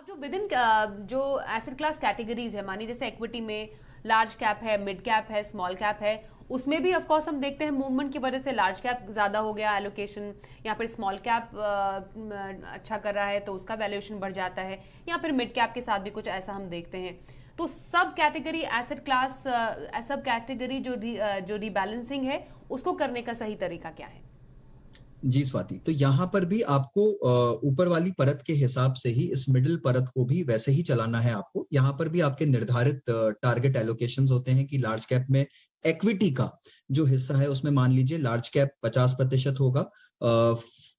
जो with in जो asset class categories है, मानिए जैसे इक्विटी में लार्ज कैप है, मिड कैप है, स्मॉल कैप है, उसमें भी ऑफ कोर्स हम देखते हैं मूवमेंट की वजह से लार्ज कैप ज्यादा हो गया एलोकेशन, या फिर स्मॉल कैप अच्छा कर रहा है तो उसका वैल्यूएशन बढ़ जाता है, या फिर मिड कैप के साथ भी कुछ ऐसा हम देखते हैं। तो सब कैटेगरी एसेट क्लास, सब कैटेगरी जो रीबैलेंसिंग है उसको करने का सही तरीका क्या है? जी स्वाति, तो यहाँ पर भी आपको ऊपर वाली परत के हिसाब से ही इस मिडिल परत को भी वैसे ही चलाना है आपको। यहाँ पर भी आपके निर्धारित टारगेट एलोकेशंस होते हैं कि लार्ज कैप में इक्विटी का जो हिस्सा है उसमें मान लीजिए लार्ज कैप 50% होगा,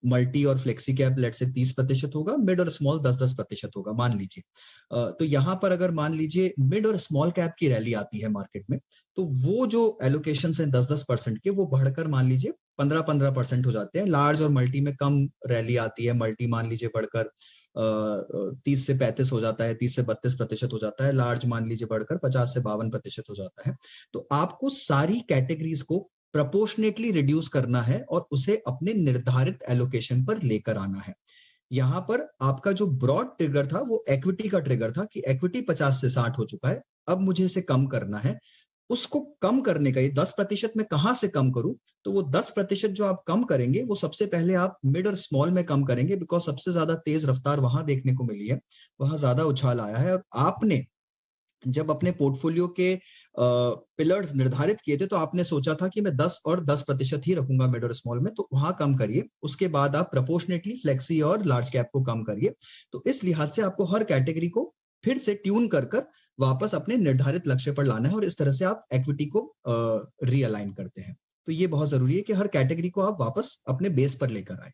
मल्टी और फ्लेक्सी कैप लेट से 30% होगा, मिड और स्मॉल 10-10% होगा मान लीजिए। तो यहाँ पर अगर मान लीजिए मिड और स्मॉल कैप की रैली आती है मार्केट में, तो वो जो एलोकेशंस हैं 10-10% के, वो बढ़कर मान लीजिए 15-15% हो जाते हैं। लार्ज और मल्टी में कम रैली आती है, मल्टी मान लीजिए बढ़कर 30 से 35 हो जाता है, 30 से 32% हो जाता है, लार्ज मान लीजिए बढ़कर 50 से 52% हो जाता है। तो आपको सारी कैटेगरीज को प्रपोर्शनेटली रिड्यूस करना है और उसे अपने निर्धारित एलोकेशन पर लेकर आना है। यहाँ पर आपका जो ब्रॉड ट्रिगर था वो इक्विटी का ट्रिगर था कि इक्विटी 50 से 60 हो चुका है, अब मुझे इसे कम करना है। उसको कम करने का, ये 10% में कहां से कम करूं, तो वो 10% जो आप कम करेंगे वो सबसे पहले आप मिड और स्मॉल में कम करेंगे, बिकॉज सबसे ज्यादा तेज रफ्तार वहां देखने को मिली है, वहां ज्यादा उछाल आया है। और आपने जब अपने पोर्टफोलियो के पिलर्स निर्धारित किए थे तो आपने सोचा था कि मैं 10 और 10% ही रखूंगा मिड और स्मॉल में, तो वहां कम करिए। उसके बाद आप प्रपोर्शनेटली फ्लेक्सी और लार्ज कैप को कम करिए। तो इस लिहाज से आपको हर कैटेगरी को फिर से ट्यून कर कर वापस अपने निर्धारित लक्ष्य पर लाना है, और इस तरह से आप इक्विटी को रीअलाइन करते हैं। तो ये बहुत जरूरी है कि हर कैटेगरी को आप वापस अपने बेस पर लेकर आए।